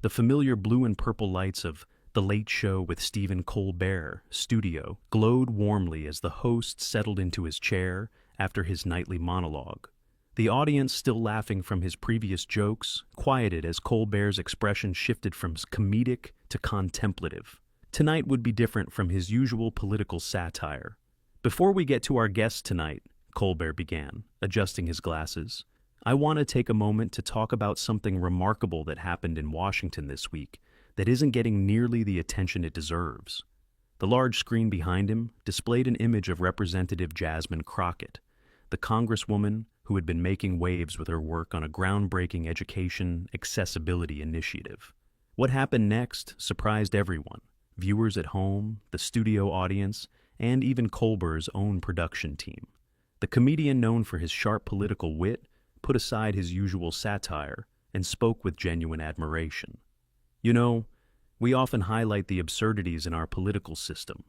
The familiar blue and purple lights of The Late Show with Stephen Colbert studio glowed warmly as the host settled into his chair after his nightly monologue. The audience, still laughing from his previous jokes, quieted as Colbert's expression shifted from comedic to contemplative. Tonight would be different from his usual political satire. "Before we get to our guests tonight," Colbert began, adjusting his glasses, "I want to take a moment to talk about something remarkable that happened in Washington this week that isn't getting nearly the attention it deserves." The large screen behind him displayed an image of Representative Jasmine Crockett, the congresswoman who had been making waves with her work on a groundbreaking education accessibility initiative. What happened next surprised everyone: viewers at home, the studio audience, and even Colbert's own production team. The comedian, known for his sharp political wit, put aside his usual satire and spoke with genuine admiration. "You know, we often highlight the absurdities in our political system.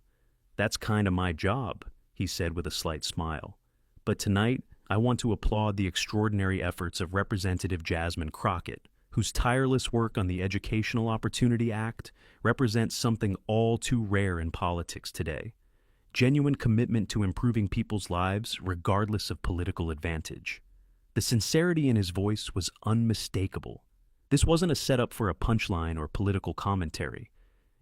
That's kinda my job," he said with a slight smile. "But tonight, I want to applaud the extraordinary efforts of Representative Jasmine Crockett, whose tireless work on the Educational Opportunity Act represents something all too rare in politics today: genuine commitment to improving people's lives regardless of political advantage." The sincerity in his voice was unmistakable. This wasn't a setup for a punchline or political commentary.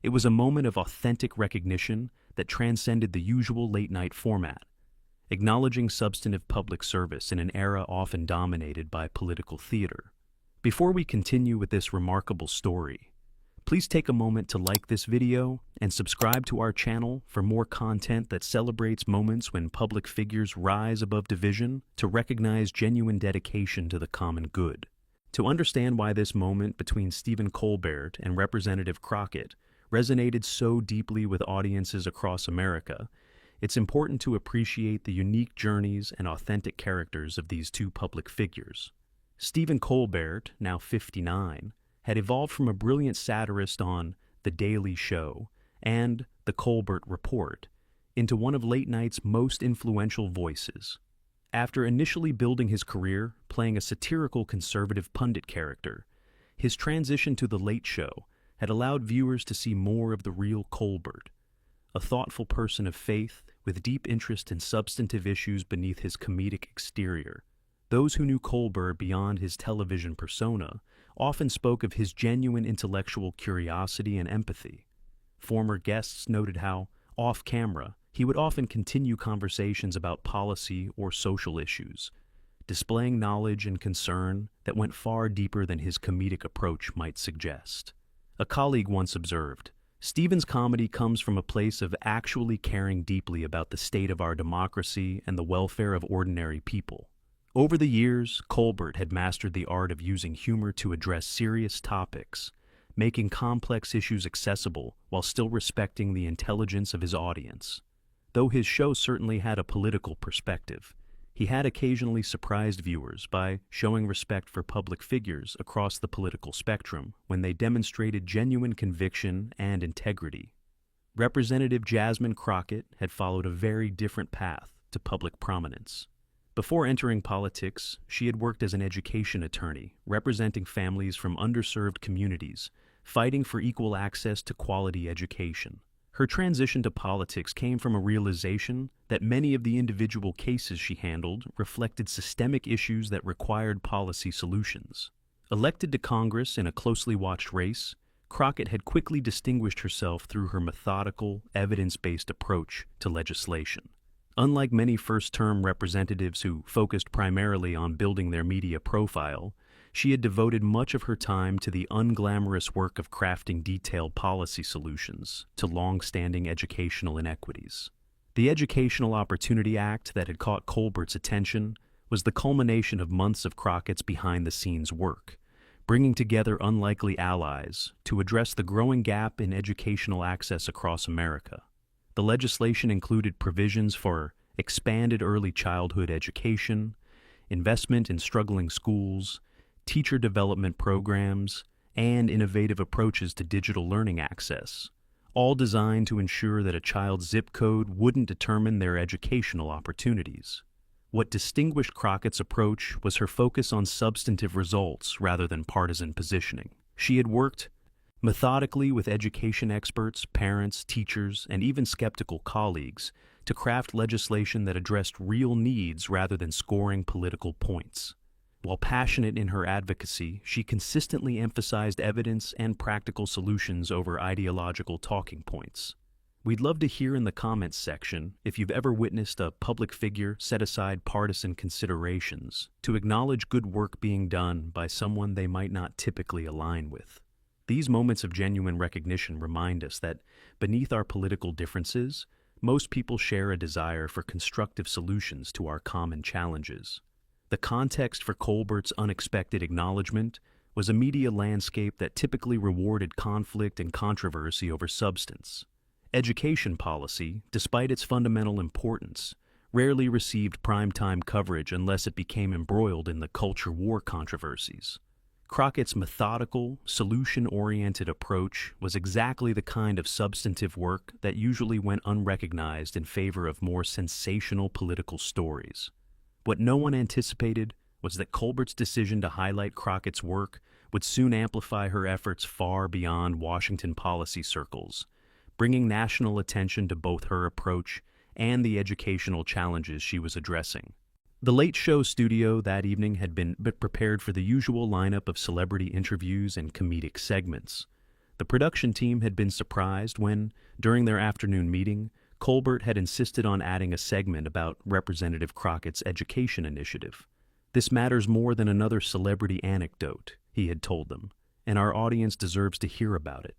It was a moment of authentic recognition that transcended the usual late-night format, acknowledging substantive public service in an era often dominated by political theater. Before we continue with this remarkable story, please take a moment to like this video and subscribe to our channel for more content that celebrates moments when public figures rise above division to recognize genuine dedication to the common good. To understand why this moment between Stephen Colbert and Representative Crockett resonated so deeply with audiences across America, it's important to appreciate the unique journeys and authentic characters of these two public figures. Stephen Colbert, now 59, had evolved from a brilliant satirist on The Daily Show and The Colbert Report into one of late night's most influential voices. After initially building his career playing a satirical conservative pundit character, his transition to The Late Show had allowed viewers to see more of the real Colbert, a thoughtful person of faith with deep interest in substantive issues beneath his comedic exterior. Those who knew Colbert beyond his television persona often spoke of his genuine intellectual curiosity and empathy. Former guests noted how, off-camera, he would often continue conversations about policy or social issues, displaying knowledge and concern that went far deeper than his comedic approach might suggest. A colleague once observed, "Stephen's comedy comes from a place of actually caring deeply about the state of our democracy and the welfare of ordinary people." Over the years, Colbert had mastered the art of using humor to address serious topics, making complex issues accessible while still respecting the intelligence of his audience. Though his show certainly had a political perspective, he had occasionally surprised viewers by showing respect for public figures across the political spectrum when they demonstrated genuine conviction and integrity. Representative Jasmine Crockett had followed a very different path to public prominence. Before entering politics, she had worked as an education attorney, representing families from underserved communities, fighting for equal access to quality education. Her transition to politics came from a realization that many of the individual cases she handled reflected systemic issues that required policy solutions. Elected to Congress in a closely watched race, Crockett had quickly distinguished herself through her methodical, evidence-based approach to legislation. Unlike many first-term representatives who focused primarily on building their media profile, she had devoted much of her time to the unglamorous work of crafting detailed policy solutions to long-standing educational inequities. The Educational Opportunity Act that had caught Colbert's attention was the culmination of months of Crockett's behind-the-scenes work, bringing together unlikely allies to address the growing gap in educational access across America. The legislation included provisions for expanded early childhood education, investment in struggling schools, teacher development programs, and innovative approaches to digital learning access, all designed to ensure that a child's zip code wouldn't determine their educational opportunities. What distinguished Crockett's approach was her focus on substantive results rather than partisan positioning. She had worked methodically with education experts, parents, teachers, and even skeptical colleagues to craft legislation that addressed real needs rather than scoring political points. While passionate in her advocacy, she consistently emphasized evidence and practical solutions over ideological talking points. We'd love to hear in the comments section if you've ever witnessed a public figure set aside partisan considerations to acknowledge good work being done by someone they might not typically align with. These moments of genuine recognition remind us that beneath our political differences, most people share a desire for constructive solutions to our common challenges. The context for Colbert's unexpected acknowledgement was a media landscape that typically rewarded conflict and controversy over substance. Education policy, despite its fundamental importance, rarely received primetime coverage unless it became embroiled in the culture war controversies. Crockett's methodical, solution-oriented approach was exactly the kind of substantive work that usually went unrecognized in favor of more sensational political stories. What no one anticipated was that Colbert's decision to highlight Crockett's work would soon amplify her efforts far beyond Washington policy circles, bringing national attention to both her approach and the educational challenges she was addressing. The Late Show studio that evening had been prepared for the usual lineup of celebrity interviews and comedic segments. The production team had been surprised when, during their afternoon meeting, Colbert had insisted on adding a segment about Representative Crockett's education initiative. "This matters more than another celebrity anecdote," he had told them, "and our audience deserves to hear about it."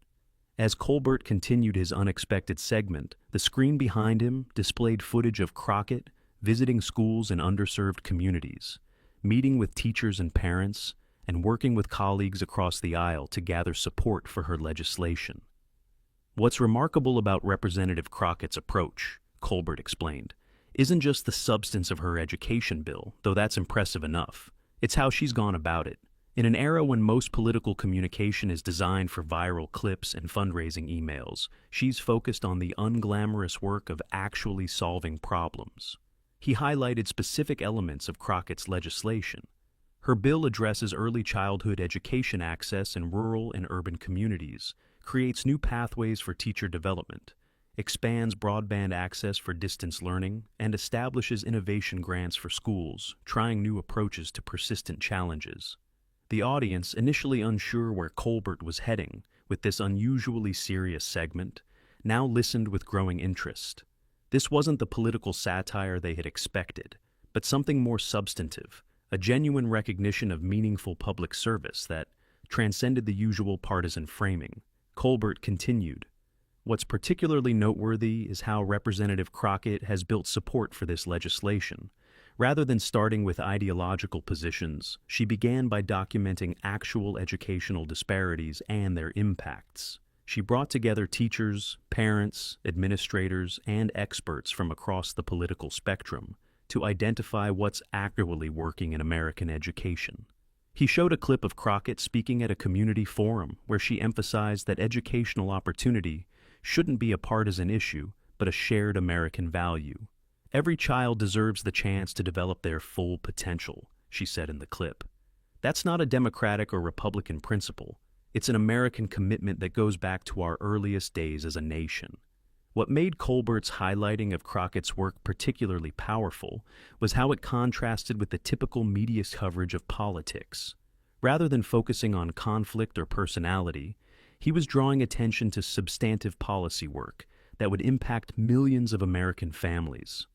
As Colbert continued his unexpected segment, the screen behind him displayed footage of Crockett visiting schools in underserved communities, meeting with teachers and parents, and working with colleagues across the aisle to gather support for her legislation. "What's remarkable about Representative Crockett's approach," Colbert explained, "isn't just the substance of her education bill, though that's impressive enough. It's how she's gone about it. In an era when most political communication is designed for viral clips and fundraising emails, she's focused on the unglamorous work of actually solving problems." He highlighted specific elements of Crockett's legislation. Her bill addresses early childhood education access in rural and urban communities, creates new pathways for teacher development, expands broadband access for distance learning, and establishes innovation grants for schools, trying new approaches to persistent challenges. The audience, initially unsure where Colbert was heading with this unusually serious segment, now listened with growing interest. This wasn't the political satire they had expected, but something more substantive, a genuine recognition of meaningful public service that transcended the usual partisan framing. Colbert continued, "What's particularly noteworthy is how Representative Crockett has built support for this legislation. Rather than starting with ideological positions, she began by documenting actual educational disparities and their impacts. She brought together teachers, parents, administrators, and experts from across the political spectrum to identify what's actually working in American education." He showed a clip of Crockett speaking at a community forum where she emphasized that educational opportunity shouldn't be a partisan issue, but a shared American value. "Every child deserves the chance to develop their full potential," she said in the clip. "That's not a Democratic or Republican principle. It's an American commitment that goes back to our earliest days as a nation." What made Colbert's highlighting of Crockett's work particularly powerful was how it contrasted with the typical media coverage of politics. Rather than focusing on conflict or personality, he was drawing attention to substantive policy work that would impact millions of American families.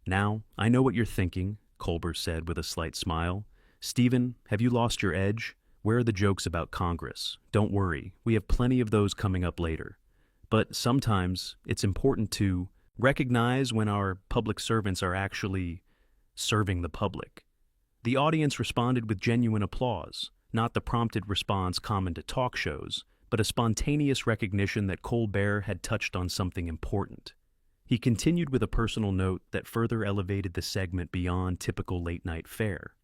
"Now, I know what you're thinking," Colbert said with a slight smile. "Stephen, have you lost your edge? Where are the jokes about Congress? Don't worry, we have plenty of those coming up later. But sometimes it's important to recognize when our public servants are actually serving the public." The audience responded with genuine applause, not the prompted response common to talk shows, but a spontaneous recognition that Colbert had touched on something important. He continued with a personal note that further elevated the segment beyond typical late-night fare.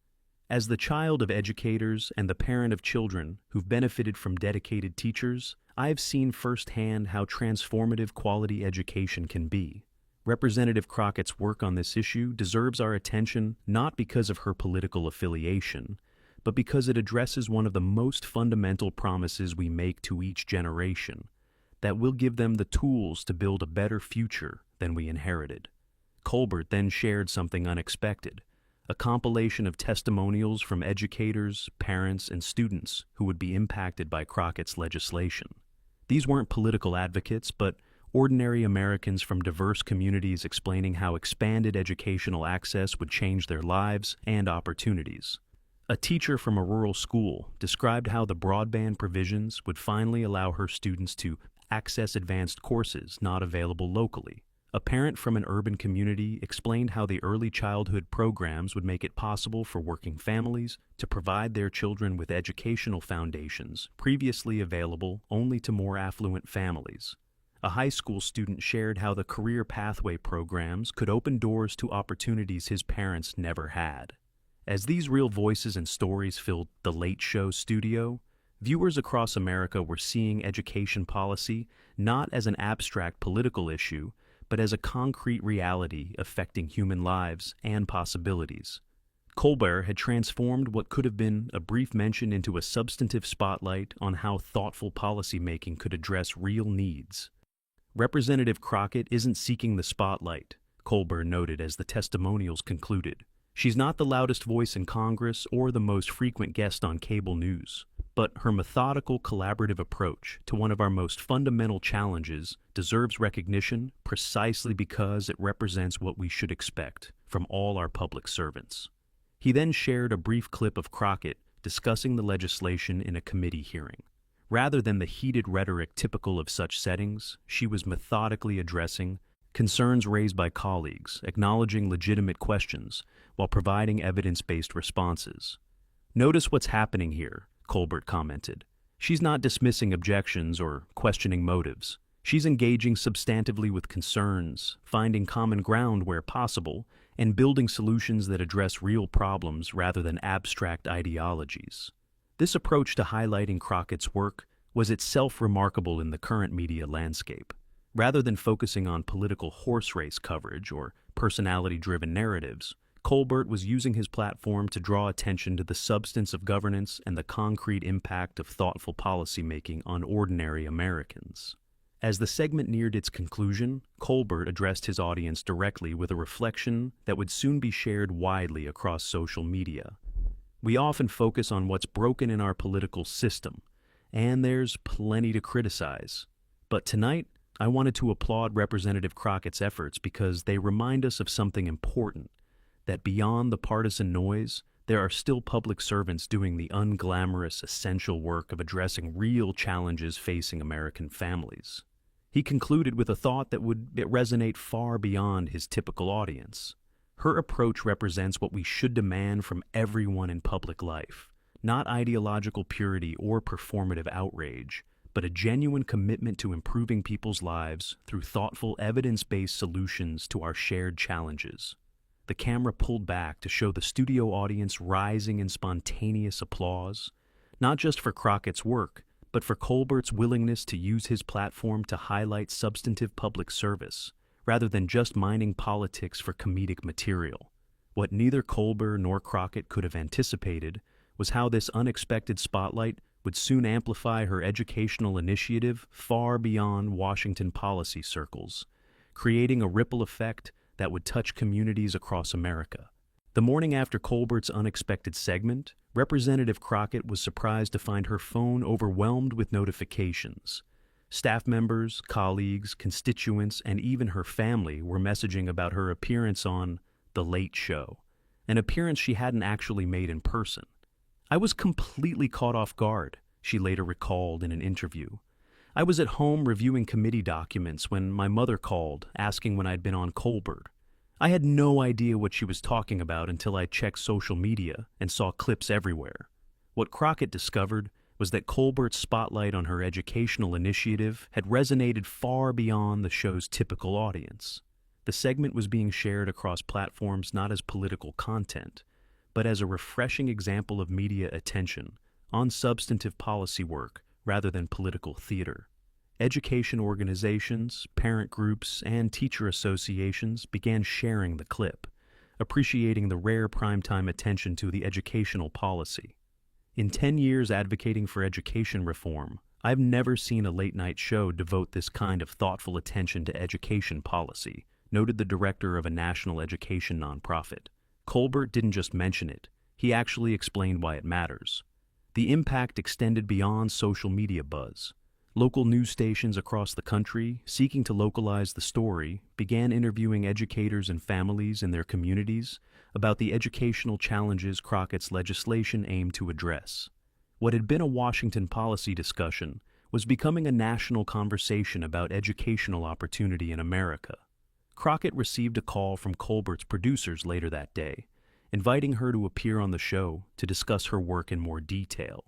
"As the child of educators and the parent of children who've benefited from dedicated teachers, I've seen firsthand how transformative quality education can be. Representative Crockett's work on this issue deserves our attention not because of her political affiliation, but because it addresses one of the most fundamental promises we make to each generation, that we'll give them the tools to build a better future than we inherited. Colbert then shared something unexpected, a compilation of testimonials from educators, parents, and students who would be impacted by Crockett's legislation. These weren't political advocates, but ordinary Americans from diverse communities explaining how expanded educational access would change their lives and opportunities. A teacher from a rural school described how the broadband provisions would finally allow her students to access advanced courses not available locally. A parent from an urban community explained how the early childhood programs would make it possible for working families to provide their children with educational foundations previously available only to more affluent families. A high school student shared how the career pathway programs could open doors to opportunities his parents never had. As these real voices and stories filled The Late Show studio, viewers across America were seeing education policy not as an abstract political issue, but as a concrete reality affecting human lives and possibilities. Colbert had transformed what could have been a brief mention into a substantive spotlight on how thoughtful policymaking could address real needs. Representative Crockett isn't seeking the spotlight, Colbert noted as the testimonials concluded. She's not the loudest voice in Congress or the most frequent guest on cable news, but her methodical, collaborative approach to one of our most fundamental challenges deserves recognition precisely because it represents what we should expect from all our public servants. He then shared a brief clip of Crockett discussing the legislation in a committee hearing. Rather than the heated rhetoric typical of such settings, she was methodically addressing concerns raised by colleagues, acknowledging legitimate questions, while providing evidence-based responses. "Notice what's happening here," Colbert commented. "She's not dismissing objections or questioning motives. She's engaging substantively with concerns, finding common ground where possible, and building solutions that address real problems rather than abstract ideologies." This approach to highlighting Crockett's work was itself remarkable in the current media landscape. Rather than focusing on political horse race coverage or personality-driven narratives, Colbert was using his platform to draw attention to the substance of governance and the concrete impact of thoughtful policymaking on ordinary Americans. As the segment neared its conclusion, Colbert addressed his audience directly with a reflection that would soon be shared widely across social media. "We often focus on what's broken in our political system, and there's plenty to criticize. But tonight, I wanted to applaud Representative Crockett's efforts because they remind us of something important, that beyond the partisan noise, there are still public servants doing the unglamorous, essential work of addressing real challenges facing American families." He concluded with a thought that would resonate far beyond his typical audience. Her approach represents what we should demand from everyone in public life, not ideological purity or performative outrage, but a genuine commitment to improving people's lives through thoughtful, evidence-based solutions to our shared challenges. The camera pulled back to show the studio audience rising in spontaneous applause, not just for Crockett's work, but for Colbert's willingness to use his platform to highlight substantive public service, rather than just mining politics for comedic material. What neither Colbert nor Crockett could have anticipated was how this unexpected spotlight would soon amplify her educational initiative far beyond Washington policy circles, creating a ripple effect that would touch communities across America. The morning after Colbert's unexpected segment, Representative Crockett was surprised to find her phone overwhelmed with notifications. Staff members, colleagues, constituents, and even her family were messaging about her appearance on The Late Show, an appearance she hadn't actually made in person. "I was completely caught off guard," she later recalled in an interview. "I was at home reviewing committee documents when my mother called, asking when I'd been on Colbert. I had no idea what she was talking about until I checked social media and saw clips everywhere." What Crockett discovered was that Colbert's spotlight on her educational initiative had resonated far beyond the show's typical audience. The segment was being shared across platforms not as political content, but as a refreshing example of media attention on substantive policy work rather than political theater. Education organizations, parent groups, and teacher associations began sharing the clip, appreciating the rare primetime attention to the educational policy. In 10 years advocating for education reform, I've never seen a late-night show devote this kind of thoughtful attention to education policy, noted the director of a national education nonprofit. Colbert didn't just mention it, he actually explained why it matters. The impact extended beyond social media buzz. Local news stations across the country, seeking to localize the story, began interviewing educators and families in their communities about the educational challenges Crockett's legislation aimed to address. What had been a Washington policy discussion was becoming a national conversation about educational opportunity in America. Crockett received a call from Colbert's producers later that day, inviting her to appear on the show to discuss her work in more detail.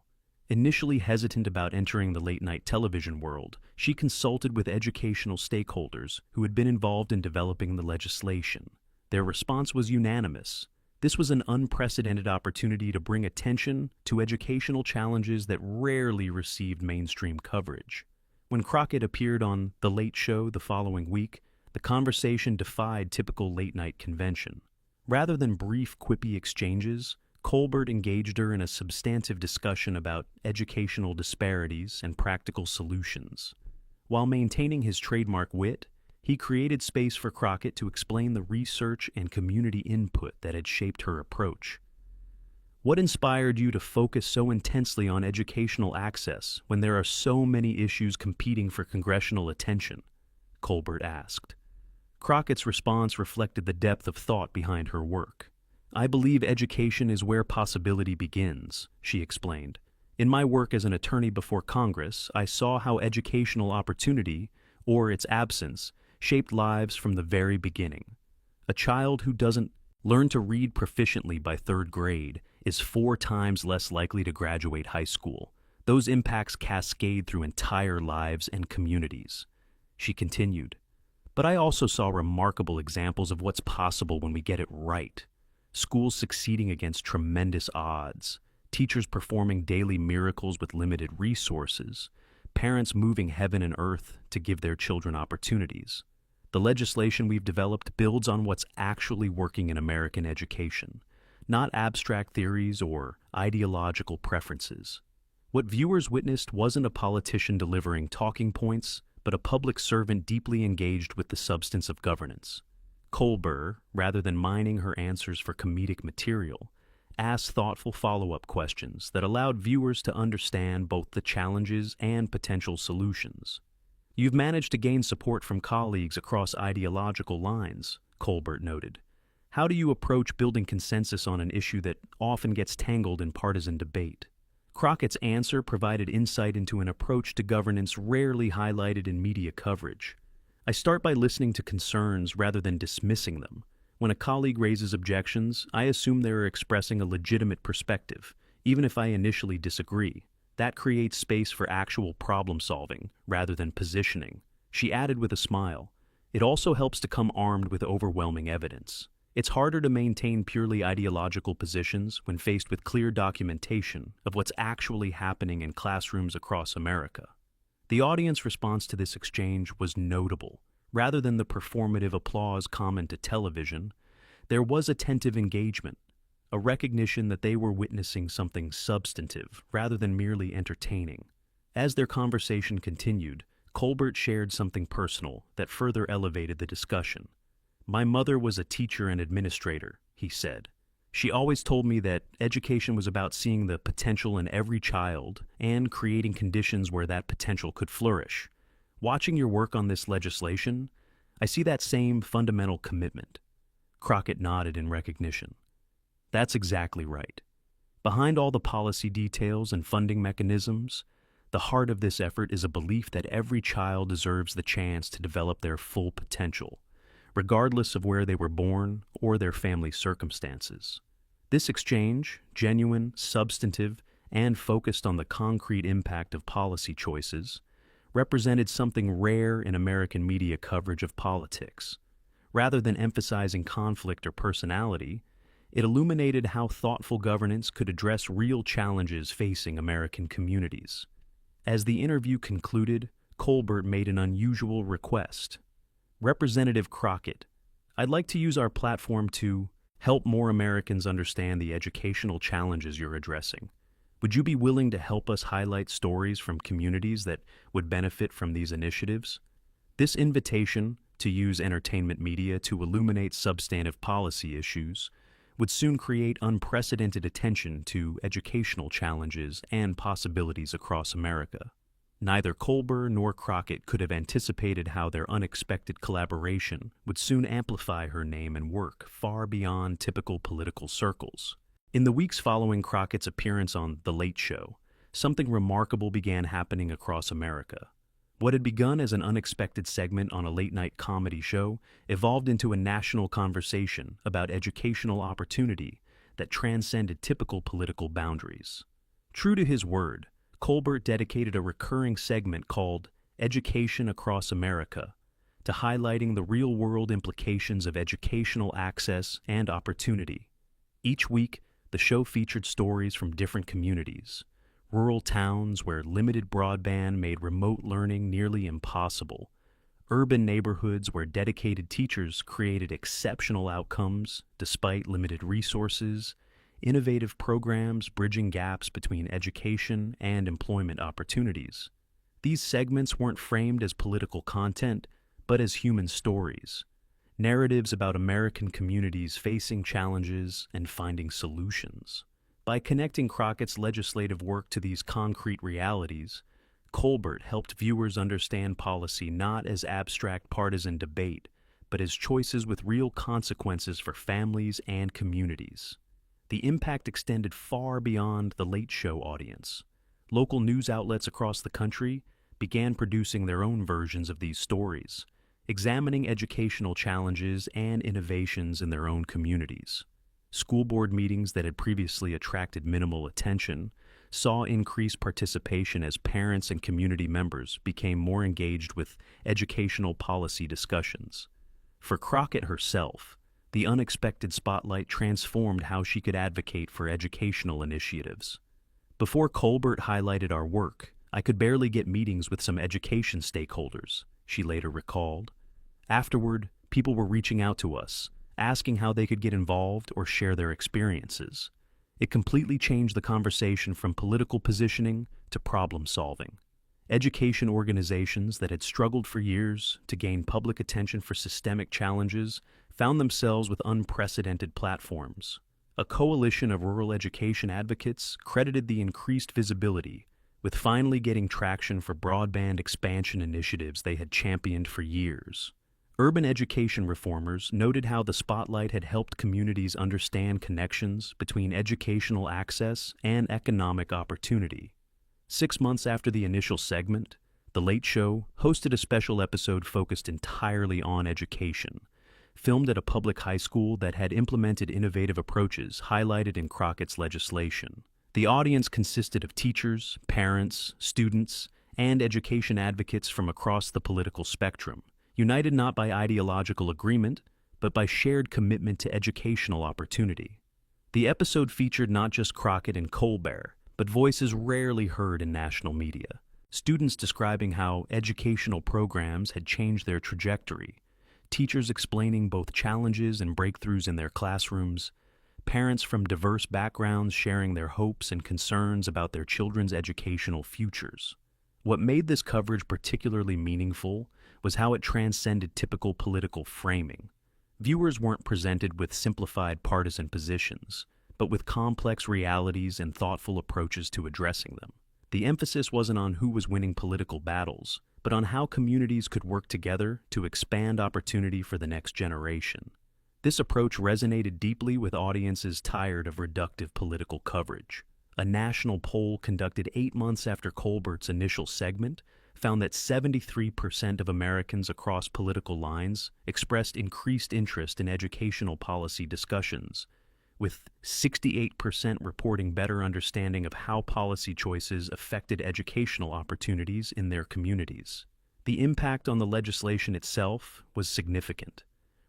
Initially hesitant about entering the late-night television world, she consulted with educational stakeholders who had been involved in developing the legislation. Their response was unanimous. This was an unprecedented opportunity to bring attention to educational challenges that rarely received mainstream coverage. When Crockett appeared on The Late Show the following week, the conversation defied typical late-night convention. Rather than brief, quippy exchanges, Colbert engaged her in a substantive discussion about educational disparities and practical solutions. While maintaining his trademark wit, he created space for Crockett to explain the research and community input that had shaped her approach. What inspired you to focus so intensely on educational access when there are so many issues competing for congressional attention? Colbert asked. Crockett's response reflected the depth of thought behind her work. I believe education is where possibility begins, she explained. In my work as an attorney before Congress, I saw how educational opportunity, or its absence, shaped lives from the very beginning. A child who doesn't learn to read proficiently by 3rd grade is 4 times less likely to graduate high school. Those impacts cascade through entire lives and communities. She continued, but I also saw remarkable examples of what's possible when we get it right. Schools succeeding against tremendous odds, teachers performing daily miracles with limited resources, parents moving heaven and earth to give their children opportunities. The legislation we've developed builds on what's actually working in American education, not abstract theories or ideological preferences. What viewers witnessed wasn't a politician delivering talking points, but a public servant deeply engaged with the substance of governance. Colbert, rather than mining her answers for comedic material, asked thoughtful follow-up questions that allowed viewers to understand both the challenges and potential solutions. You've managed to gain support from colleagues across ideological lines, Colbert noted. How do you approach building consensus on an issue that often gets tangled in partisan debate? Crockett's answer provided insight into an approach to governance rarely highlighted in media coverage. I start by listening to concerns rather than dismissing them. When a colleague raises objections, I assume they are expressing a legitimate perspective, even if I initially disagree. That creates space for actual problem solving rather than positioning. She added with a smile, it also helps to come armed with overwhelming evidence. It's harder to maintain purely ideological positions when faced with clear documentation of what's actually happening in classrooms across America. The audience response to this exchange was notable. Rather than the performative applause common to television, there was attentive engagement, a recognition that they were witnessing something substantive rather than merely entertaining. As their conversation continued, Colbert shared something personal that further elevated the discussion. My mother was a teacher and administrator, he said. She always told me that education was about seeing the potential in every child and creating conditions where that potential could flourish. Watching your work on this legislation, I see that same fundamental commitment. Crockett nodded in recognition. That's exactly right. Behind all the policy details and funding mechanisms, the heart of this effort is a belief that every child deserves the chance to develop their full potential, regardless of where they were born or their family circumstances. This exchange, genuine, substantive, and focused on the concrete impact of policy choices, represented something rare in American media coverage of politics. Rather than emphasizing conflict or personality, it illuminated how thoughtful governance could address real challenges facing American communities. As the interview concluded, Colbert made an unusual request. Representative Crockett, I'd like to use our platform to help more Americans understand the educational challenges you're addressing. Would you be willing to help us highlight stories from communities that would benefit from these initiatives? This invitation to use entertainment media to illuminate substantive policy issues would soon create unprecedented attention to educational challenges and possibilities across America. Neither Colbert nor Crockett could have anticipated how their unexpected collaboration would soon amplify her name and work far beyond typical political circles. In the weeks following Crockett's appearance on The Late Show, something remarkable began happening across America. What had begun as an unexpected segment on a late-night comedy show evolved into a national conversation about educational opportunity that transcended typical political boundaries. True to his word, Colbert dedicated a recurring segment called Education Across America to highlighting the real-world implications of educational access and opportunity. Each week, the show featured stories from different communities, rural towns where limited broadband made remote learning nearly impossible, urban neighborhoods where dedicated teachers created exceptional outcomes despite limited resources, innovative programs bridging gaps between education and employment opportunities. These segments weren't framed as political content, but as human stories, narratives about American communities facing challenges and finding solutions. By connecting Crockett's legislative work to these concrete realities, Colbert helped viewers understand policy not as abstract partisan debate, but as choices with real consequences for families and communities. The impact extended far beyond the Late Show audience. Local news outlets across the country began producing their own versions of these stories, examining educational challenges and innovations in their own communities. School board meetings that had previously attracted minimal attention saw increased participation as parents and community members became more engaged with educational policy discussions. For Crockett herself, the unexpected spotlight transformed how she could advocate for educational initiatives. Before Colbert highlighted our work, I could barely get meetings with some education stakeholders, she later recalled. Afterward, people were reaching out to us, asking how they could get involved or share their experiences. It completely changed the conversation from political positioning to problem solving. Education organizations that had struggled for years to gain public attention for systemic challenges found themselves with unprecedented platforms. A coalition of rural education advocates credited the increased visibility with finally getting traction for broadband expansion initiatives they had championed for years. Urban education reformers noted how the spotlight had helped communities understand connections between educational access and economic opportunity. 6 months after the initial segment, The Late Show hosted a special episode focused entirely on education, filmed at a public high school that had implemented innovative approaches highlighted in Crockett's legislation. The audience consisted of teachers, parents, students, and education advocates from across the political spectrum, united not by ideological agreement, but by shared commitment to educational opportunity. The episode featured not just Crockett and Colbert, but voices rarely heard in national media. Students describing how educational programs had changed their trajectory, teachers explaining both challenges and breakthroughs in their classrooms, parents from diverse backgrounds sharing their hopes and concerns about their children's educational futures. What made this coverage particularly meaningful was how it transcended typical political framing. Viewers weren't presented with simplified partisan positions, but with complex realities and thoughtful approaches to addressing them. The emphasis wasn't on who was winning political battles, but on how communities could work together to expand opportunity for the next generation. This approach resonated deeply with audiences tired of reductive political coverage. A national poll conducted 8 months after Colbert's initial segment found that 73% of Americans across political lines expressed increased interest in educational policy discussions, with 68% reporting better understanding of how policy choices affected educational opportunities in their communities. The impact on the legislation itself was significant.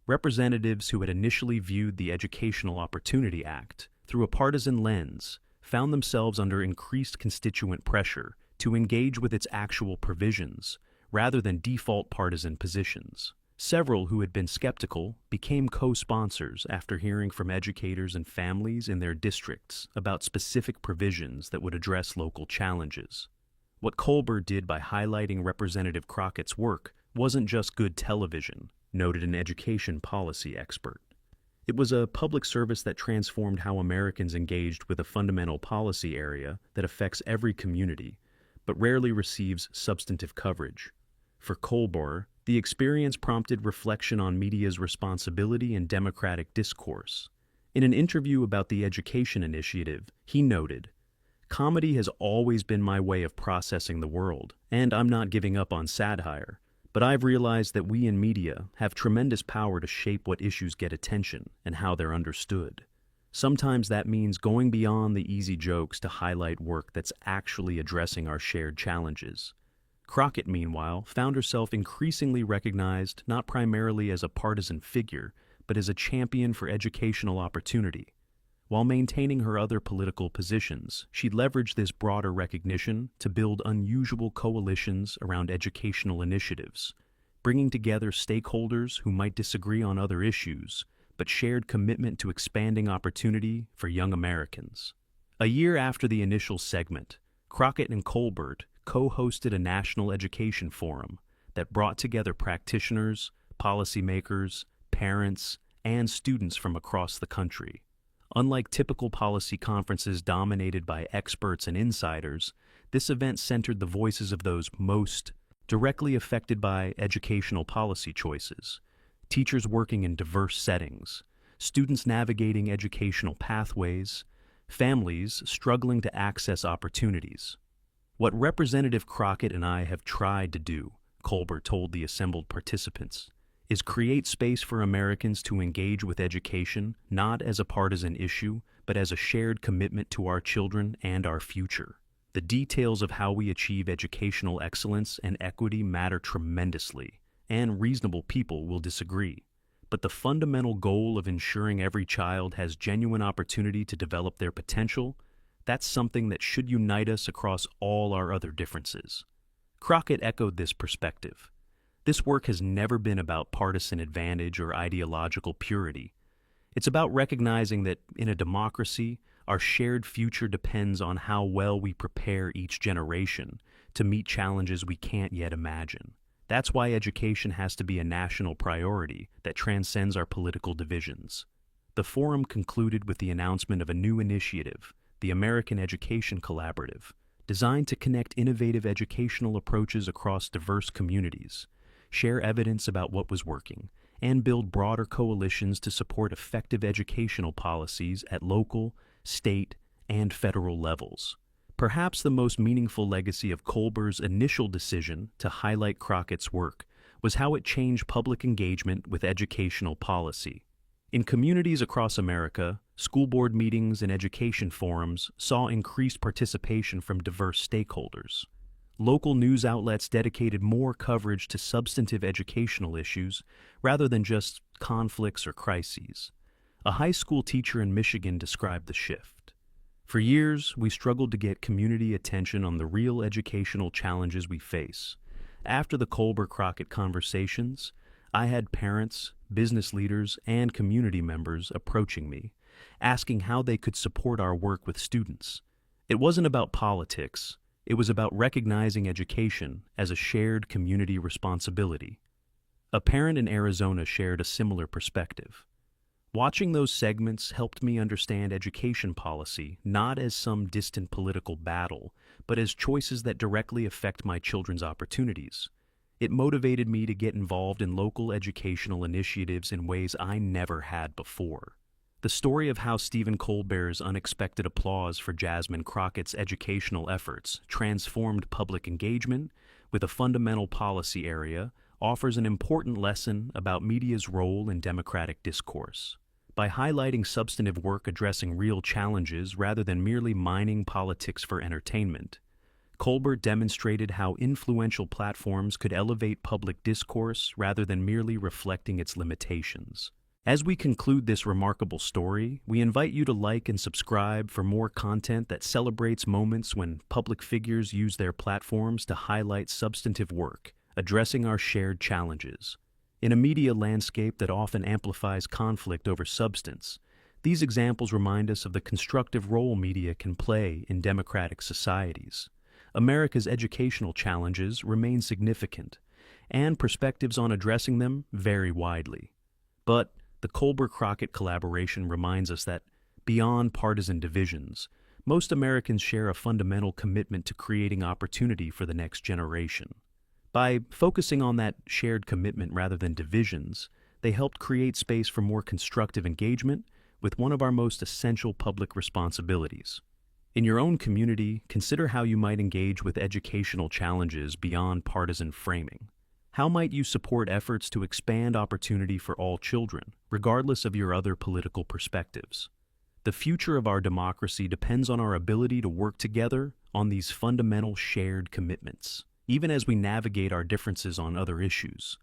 Representatives who had initially viewed the Educational Opportunity Act through a partisan lens found themselves under increased constituent pressure to engage with its actual provisions rather than default partisan positions. Several who had been skeptical became co-sponsors after hearing from educators and families in their districts about specific provisions that would address local challenges. What Colbert did by highlighting Representative Crockett's work wasn't just good television, noted an education policy expert. It was a public service that transformed how Americans engaged with a fundamental policy area that affects every community, but rarely receives substantive coverage. For Colbert, the experience prompted reflection on media's responsibility in democratic discourse. In an interview about the Education Initiative, he noted, "Comedy has always been my way of processing the world, and I'm not giving up on satire. But I've realized that we in media have tremendous power to shape what issues get attention and how they're understood. Sometimes that means going beyond the easy jokes to highlight work that's actually addressing our shared challenges." Crockett, meanwhile, found herself increasingly recognized not primarily as a partisan figure, but as a champion for educational opportunity. While maintaining her other political positions, she leveraged this broader recognition to build unusual coalitions around educational initiatives, bringing together stakeholders who might disagree on other issues, but shared commitment to expanding opportunity for young Americans. A year after the initial segment, Crockett and Colbert co-hosted a national education forum that brought together practitioners, policymakers, parents, and students from across the country. Unlike typical policy conferences dominated by experts and insiders, this event centered the voices of those most directly affected by educational policy choices: teachers working in diverse settings, students navigating educational pathways, families struggling to access opportunities. "What Representative Crockett and I have tried to do," Colbert told the assembled participants, "is create space for Americans to engage with education not as a partisan issue, but as a shared commitment to our children and our future. The details of how we achieve educational excellence and equity matter tremendously, and reasonable people will disagree. But the fundamental goal of ensuring every child has genuine opportunity to develop their potential, that's something that should unite us across all our other differences." Crockett echoed this perspective. This work has never been about partisan advantage or ideological purity. It's about recognizing that in a democracy, our shared future depends on how well we prepare each generation to meet challenges we can't yet imagine. That's why education has to be a national priority that transcends our political divisions. The forum concluded with the announcement of a new initiative, the American Education Collaborative, designed to connect innovative educational approaches across diverse communities, share evidence about what was working, and build broader coalitions to support effective educational policies at local, state, and federal levels. Perhaps the most meaningful legacy of Colbert's initial decision to highlight Crockett's work was how it changed public engagement with educational policy. In communities across America, school board meetings and education forums saw increased participation from diverse stakeholders. Local news outlets dedicated more coverage to substantive educational issues rather than just conflicts or crises. A high school teacher in Michigan described the shift. "For years, we struggled to get community attention on the real educational challenges we face. After the Colbert-Crockett conversations, I had parents, business leaders, and community members approaching me, asking how they could support our work with students. It wasn't about politics. It was about recognizing education as a shared community responsibility." A parent in Arizona shared a similar perspective. "Watching those segments helped me understand education policy not as some distant political battle, but as choices that directly affect my children's opportunities. It motivated me to get involved in local educational initiatives in ways I never had before." The story of how Stephen Colbert's unexpected applause for Jasmine Crockett's educational efforts transformed public engagement with a fundamental policy area offers an important lesson about media's role in democratic discourse. By highlighting substantive work addressing real challenges rather than merely mining politics for entertainment, Colbert demonstrated how influential platforms could elevate public discourse rather than merely reflecting its limitations. As we conclude this remarkable story, we invite you to like and subscribe for more content that celebrates moments when public figures use their platforms to highlight substantive work, addressing our shared challenges. In a media landscape that often amplifies conflict over substance, these examples remind us of the constructive role media can play in democratic societies. America's educational challenges remain significant, and perspectives on addressing them vary widely. But the Colbert-Crockett collaboration reminds us that, beyond partisan divisions, most Americans share a fundamental commitment to creating opportunity for the next generation. By focusing on that shared commitment rather than divisions, they helped create space for more constructive engagement with one of our most essential public responsibilities. In your own community, consider how you might engage with educational challenges beyond partisan framing. How might you support efforts to expand opportunity for all children, regardless of your other political perspectives? The future of our democracy depends on our ability to work together on these fundamental shared commitments, even as we navigate our differences on other issues.